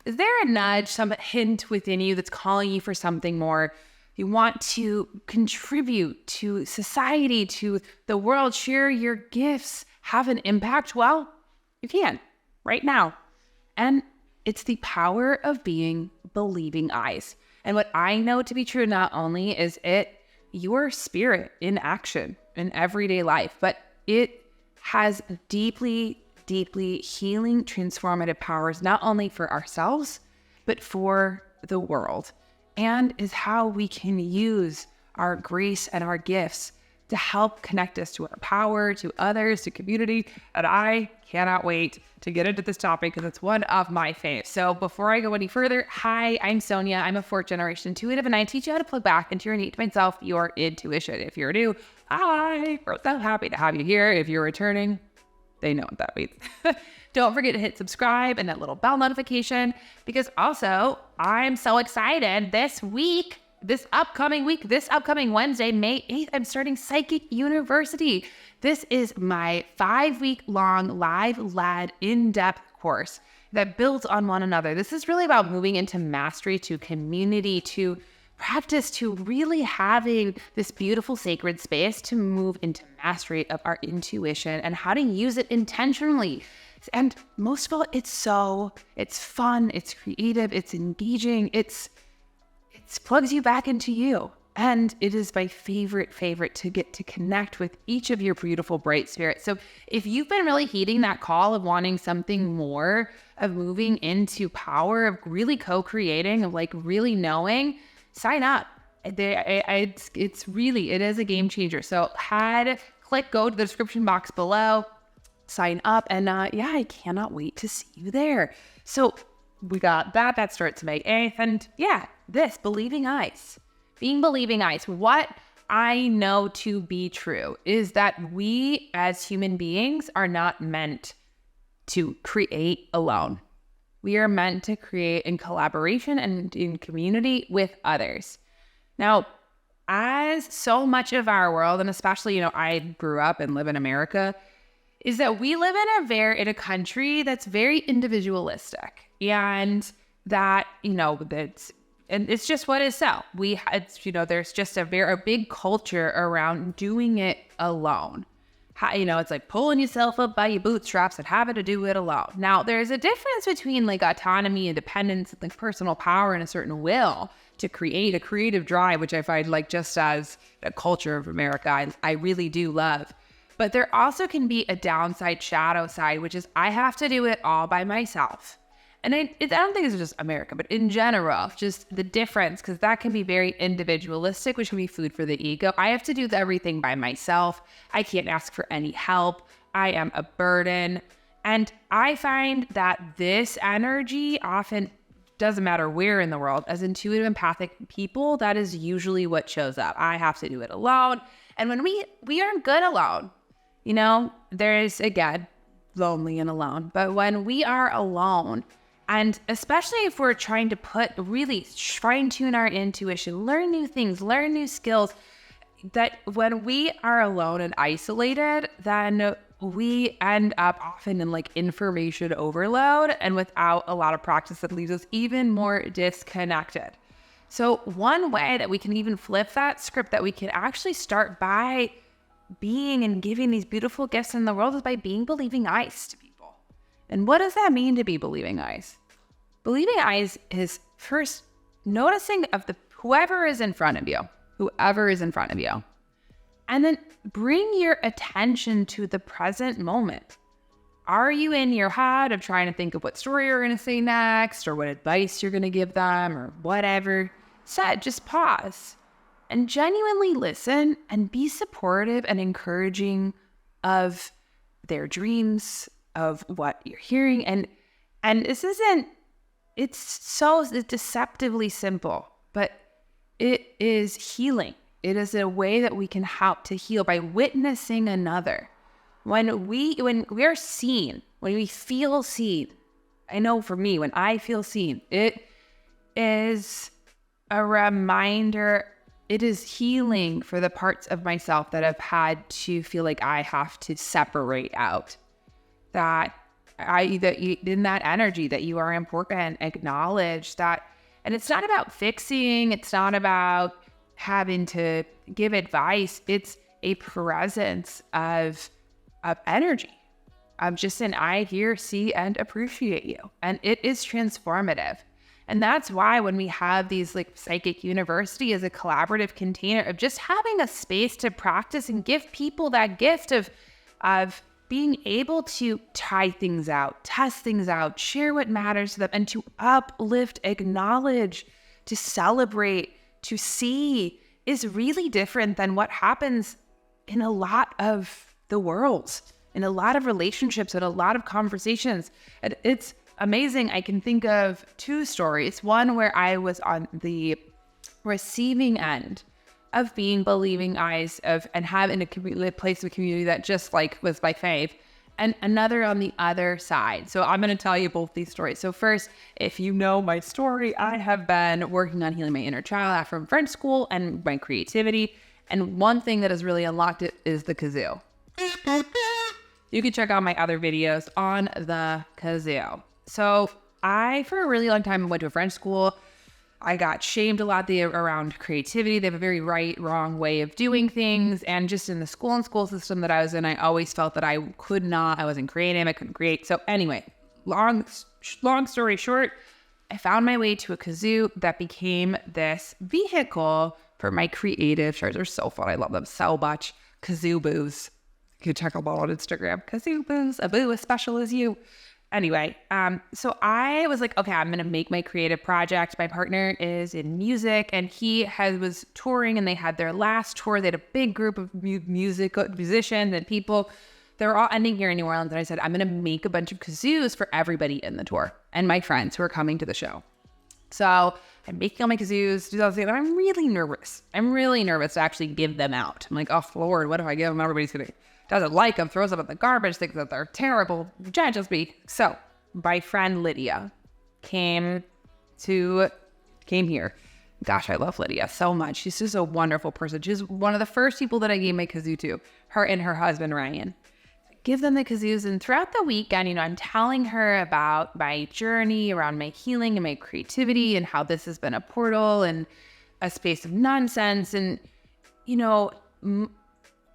Is there a nudge, some hint within you that's calling you for something more? You want to contribute to society, to the world, share your gifts, have an impact? Well, you can right now. And it's the power of being believing eyes. And what I know to be true, not only is it your spirit in action in everyday life, but it has deeply, deeply healing, transformative powers, not only for ourselves, but for the world, and is how we can use our grace and our gifts to help connect us to our power, to others, to community. And I cannot wait to get into this topic because it's one of my faves. So before I go any further, hi, I'm Sonia. I'm a fourth generation intuitive, and I teach you how to plug back into your innate divine self, your intuition. If you're new, hi, we're so happy to have you here. If you're returning, they know what that means. Don't forget to hit subscribe and that little bell notification, because also I'm so excited this upcoming Wednesday, May 8th, I'm starting Psychic University. This is my 5-week-long live-led in-depth course that builds on one another. This is really about moving into mastery, to community, to practice, to really having this beautiful sacred space to move into mastery of our intuition and how to use it intentionally. And most of all, it's fun, it's creative, it's engaging, it plugs you back into you. And it is my favorite to get to connect with each of your beautiful, bright spirits. So if you've been really heeding that call of wanting something more, of moving into power, of really co-creating, of like really knowing, sign up. It is a game changer. So go to the description box below, sign up, and I cannot wait to see you there. So we got that starts May 8th, and this believing eyes, being believing eyes. What I know to be true is that we as human beings are not meant to create alone. We are meant to create in collaboration and in community with others. Now, as so much of our world, and especially, I grew up and live in America, is that we live in a country that's very individualistic, and that, and it's just what is so. There's just a big culture around doing it alone. It's like pulling yourself up by your bootstraps and having to do it alone. Now, there's a difference between like autonomy, independence, and like personal power and a certain will to create a creative drive, which I find like just as a culture of America, I really do love. But there also can be a downside, shadow side, which is I have to do it all by myself. And I don't think it's just America, but in general, just the difference, because that can be very individualistic, which can be food for the ego. I have to do everything by myself. I can't ask for any help. I am a burden. And I find that this energy often doesn't matter where in the world, as intuitive, empathic people, that is usually what shows up. I have to do it alone. And when we aren't good alone, there is, again, lonely and alone. But when we are alone, and especially if we're trying to really fine tune our intuition, learn new things, learn new skills, that when we are alone and isolated, then we end up often in like information overload, and without a lot of practice, that leaves us even more disconnected. So one way that we can even flip that script, that we can actually start by being and giving these beautiful gifts in the world, is by being believing eyes to people. And what does that mean to be believing eyes? Believing eyes is first noticing of whoever is in front of you, and then bring your attention to the present moment. Are you in your head of trying to think of what story you're going to say next, or what advice you're going to give them, or whatever? Just pause and genuinely listen and be supportive and encouraging of their dreams, of what you're hearing. And it's so deceptively simple, but it is healing. It is a way that we can help to heal by witnessing another. When we are seen, when we feel seen, I know for me, when I feel seen, it is a reminder, it is healing for the parts of myself that have had to feel like I have to separate out. That in that energy that you are important, acknowledge that. And it's not about fixing. It's not about having to give advice. It's a presence of energy. I'm just an I hear, see, and appreciate you. And it is transformative. And that's why when we have these like psychic university as a collaborative container of just having a space to practice and give people that gift of being able to try things out, test things out, share what matters to them, and to uplift, acknowledge, to celebrate, to see is really different than what happens in a lot of the world, in a lot of relationships, and a lot of conversations. And it's amazing. I can think of two stories. One where I was on the receiving end of being believing eyes of and having a place of community that just like was my fave, and another on the other side. So I'm going to tell you both these stories. So first, if you know my story, I have been working on healing my inner child from French school and my creativity. And one thing that has really unlocked it is the kazoo. You can check out my other videos on the kazoo. So I, for a really long time, went to a French school. I got shamed a lot around creativity. They have a very right, wrong way of doing things. And just in the school system that I was in, I always felt that I wasn't creative, I couldn't create. So anyway, long story short, I found my way to a kazoo that became this vehicle for my creative shares. They're so fun. I love them so much. Kazoo boos. You can check them out on Instagram. Kazoo boos, a boo as special as you. Anyway, so I was like, okay, I'm going to make my creative project. My partner is in music, and he was touring, and they had their last tour. They had a big group of musicians and people. They were all ending here in New Orleans. And I said, I'm going to make a bunch of kazoos for everybody in the tour and my friends who are coming to the show. So I'm making all my kazoos, do those things. I'm really nervous. To actually give them out. I'm like, oh, Lord, what if I give them? Everybody's going to doesn't like them, throws them in the garbage, thinks that they're terrible, judges me. So my friend Lydia came here. Gosh, I love Lydia so much. She's just a wonderful person. She's one of the first people that I gave my kazoo to, her and her husband, Ryan. Give them the kazoos. And throughout the weekend, I'm telling her about my journey around my healing and my creativity and how this has been a portal and a space of nonsense. And,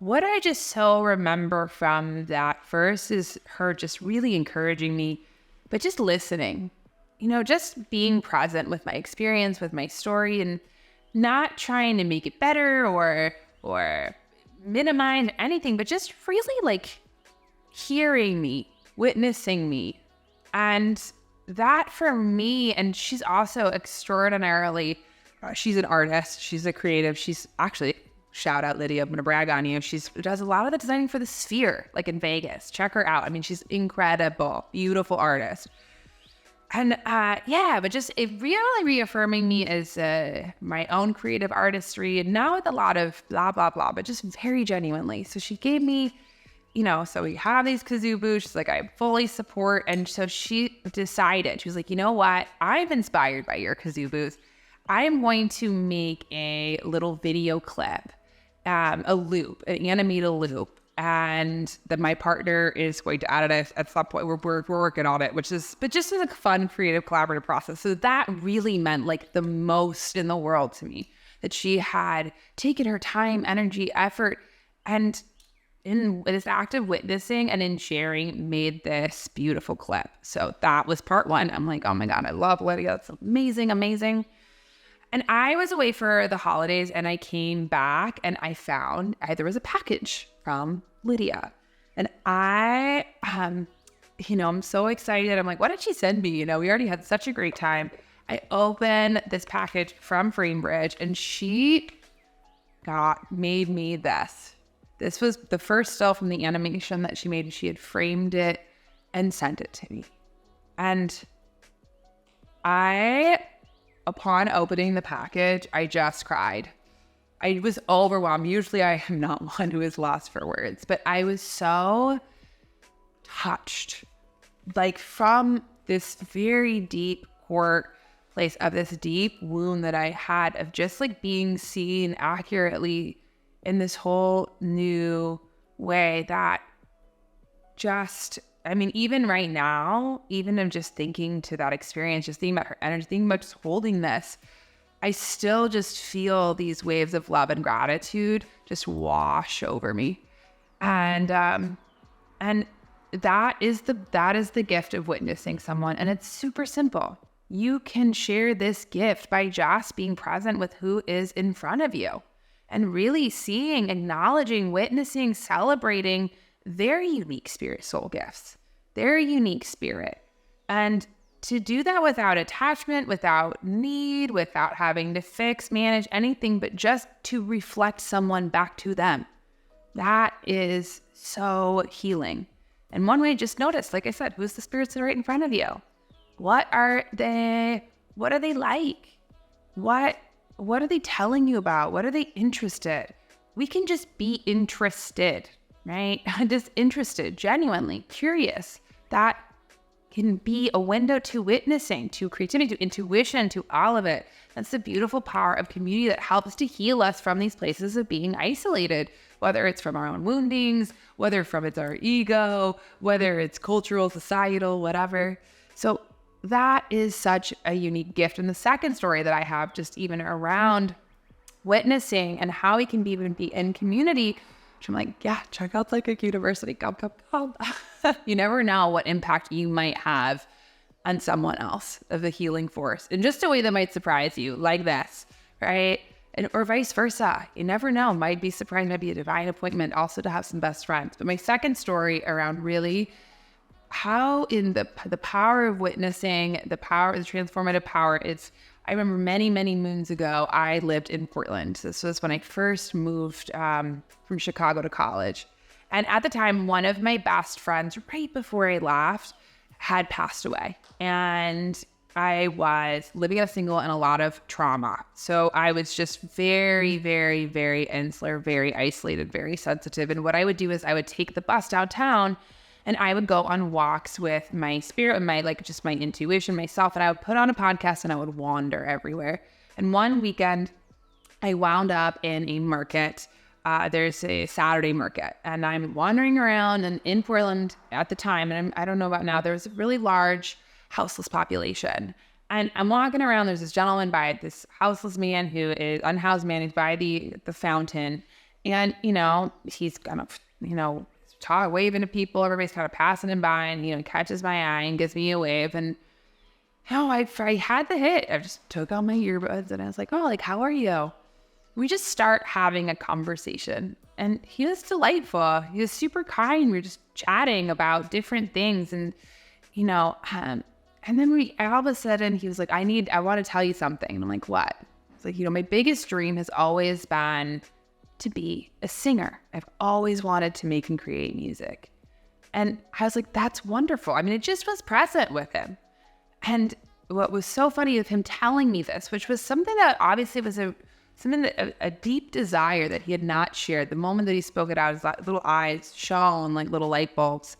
what I just so remember from that first is her just really encouraging me, but just listening, just being present with my experience, with my story, and not trying to make it better or minimize anything, but just really like hearing me, witnessing me. And that for me, and she's also extraordinarily, she's an artist, she's a creative, she's actually, shout out Lydia, I'm going to brag on you. She does a lot of the designing for the Sphere, like in Vegas. Check her out. I mean, she's incredible, beautiful artist. And but just it really reaffirming me as my own creative artistry, and not with a lot of blah, blah, blah, but just very genuinely. So she gave me, so we have these kazoo booths. She's like, I fully support. And so she decided, she was like, you know what? I'm inspired by your kazoo booth. I am going to make a little video clip. A loop, an animated loop, and that my partner is going to add it at some point. We're working on it, but just as a fun, creative, collaborative process. So that really meant like the most in the world to me, that she had taken her time, energy, effort, and in this act of witnessing and in sharing made this beautiful clip. So that was part one. I'm like, oh my God, I love Lydia. It's amazing. And I was away for the holidays, and I came back and I found there was a package from Lydia. And I'm so excited. I'm like, what did she send me? We already had such a great time. I opened this package from Framebridge, and she made me this. This was the first still from the animation that she made. She had framed it and sent it to me. And upon opening the package, I just cried. I was overwhelmed. Usually I am not one who is lost for words, but I was so touched, like from this very deep core place of this deep wound that I had of just like being seen accurately in this whole new way that just I mean, even right now, even of just thinking to that experience, just thinking about her energy, thinking about just holding this, I still just feel these waves of love and gratitude just wash over me. And that is the gift of witnessing someone. And it's super simple. You can share this gift by just being present with who is in front of you and really seeing, acknowledging, witnessing, celebrating their unique spirit soul gifts, their unique spirit. And to do that without attachment, without need, without having to fix, manage anything, but just to reflect someone back to them. That is so healing. And one way, just notice, like I said, who's the spirits that are right in front of you? What are they like? What are they telling you about? What are they interested? We can just be interested, right? Just interested, genuinely curious. That can be a window to witnessing, to creativity, to intuition, to all of it. That's the beautiful power of community that helps to heal us from these places of being isolated, whether it's from our own woundings, whether from it's our ego, whether it's cultural, societal, whatever. So that is such a unique gift. And the second story that I have, just even around witnessing and how we can even be in community, which I'm like, yeah, check out Psychic University, come. You never know what impact you might have on someone else of the healing force in just a way that might surprise you, like this, right? And or vice versa. You never know. Might be surprised, might be a divine appointment also to have some best friends. But my second story around really how in the power of witnessing, the transformative power, I remember many, many moons ago, I lived in Portland. This was when I first moved from Chicago to college. And at the time, one of my best friends, right before I left, had passed away. And I was living as a single and a lot of trauma. So I was just very, very, very insular, very isolated, very sensitive. And what I would do is I would take the bus downtown and I would go on walks with my spirit and my intuition, myself. And I would put on a podcast and I would wander everywhere. And one weekend I wound up in a market. There's a Saturday market and I'm wandering around, and in Portland at the time, and I don't know about now, there was a really large houseless population. And I'm walking around, there's this gentleman by this houseless man who is unhoused man, he's by the fountain. And, he's kind of, waving to people, everybody's kind of passing him by, and, he catches my eye and gives me a wave. And, I had the hit. I just took out my earbuds and I was like, oh, like, how are you? We just start having a conversation, and he was delightful. He was super kind. We were just chatting about different things. And, and then all of a sudden he was like, I want to tell you something. And I'm like, what? It's like, my biggest dream has always been to be a singer. I've always wanted to make and create music. And I was like, that's wonderful. I mean, it just was present with him. And what was so funny of him telling me this, which was something that obviously was a deep desire that he had not shared. The moment that he spoke it out, his little eyes shone like little light bulbs,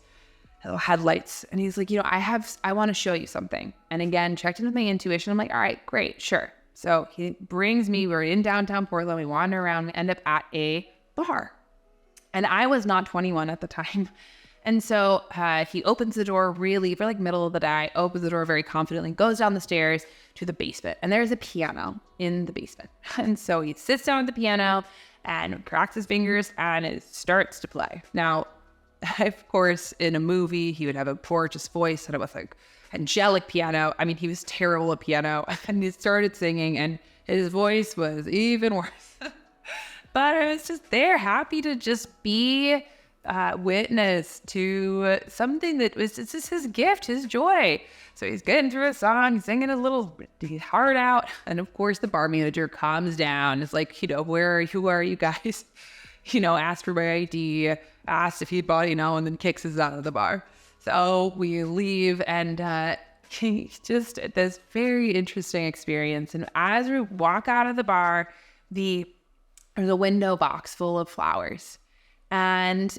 little headlights. And he's like, I want to show you something. And again, checked in with my intuition. I'm like, all right, great, sure. So he brings me, we're in downtown Portland, we wander around, we end up at a bar. And I was not 21 at the time. And so he opens the door really, for like middle of the day, opens the door very confidently, goes down the stairs to the basement. And there's a piano in the basement. And so he sits down at the piano and cracks his fingers and it starts to play. Now, of course, in a movie, he would have a gorgeous voice and it was like angelic piano. I mean, he was terrible at piano. And he started singing and his voice was even worse. But I was just there, happy to just be witness to something that was just his gift, his joy. So he's getting through a song, singing a little heart out. And of course, the bar manager comes down. It's like, who are you guys? Asked for my ID, asked if he'd bought, and then kicks us out of the bar. So we leave, and just this very interesting experience. And as we walk out of the bar, there's a window box full of flowers. And,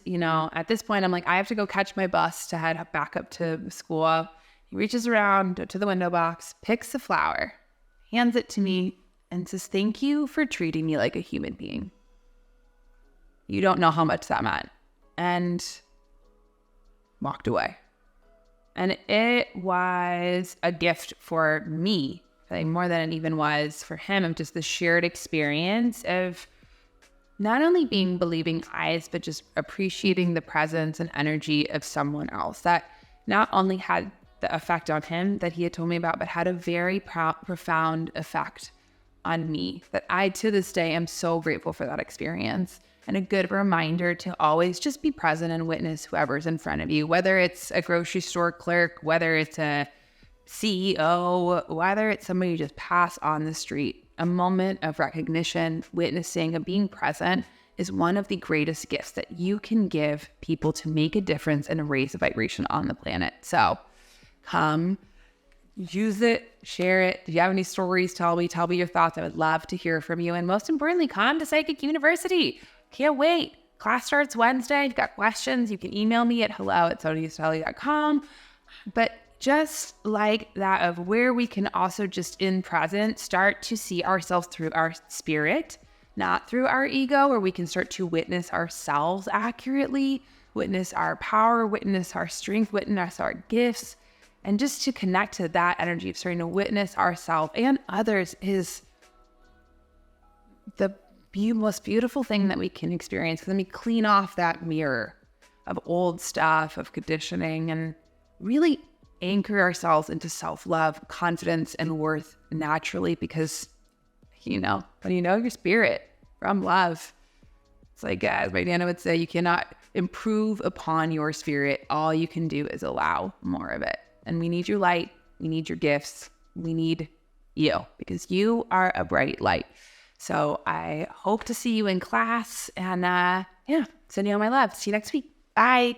at this point, I'm like, I have to go catch my bus to head back up to school. He reaches around to the window box, picks a flower, hands it to me, and says, thank you for treating me like a human being. You don't know how much that meant. And walked away. And it was a gift for me, I think more than it even was for him, of just the shared experience of not only being believing eyes, but just appreciating the presence and energy of someone else that not only had the effect on him that he had told me about, but had a very profound effect on me that I, to this day, am so grateful for that experience. And a good reminder to always just be present and witness whoever's in front of you, whether it's a grocery store clerk, whether it's a CEO, whether it's somebody you just pass on the street. A moment of recognition, witnessing, of being present is one of the greatest gifts that you can give people to make a difference and raise a vibration on the planet. So come, use it, share it. If you have any stories, tell me your thoughts. I would love to hear from you. And most importantly, come to Psychic University. Can't wait. Class starts Wednesday. If you've got questions, you can email me at hello@soniatully.com. But just like that, of where we can also just in present start to see ourselves through our spirit, not through our ego, where we can start to witness ourselves accurately, witness our power, witness our strength, witness our gifts, and just to connect to that energy of starting to witness ourselves and others is the most beautiful thing that we can experience. Because then we clean off that mirror of old stuff, of conditioning, and really anchor ourselves into self-love, confidence, and worth naturally. Because, when you know your spirit from love, it's like, as my Nana would say, you cannot improve upon your spirit. All you can do is allow more of it. And we need your light. We need your gifts. We need you, because you are a bright light. So I hope to see you in class, and send you all my love. See you next week. Bye.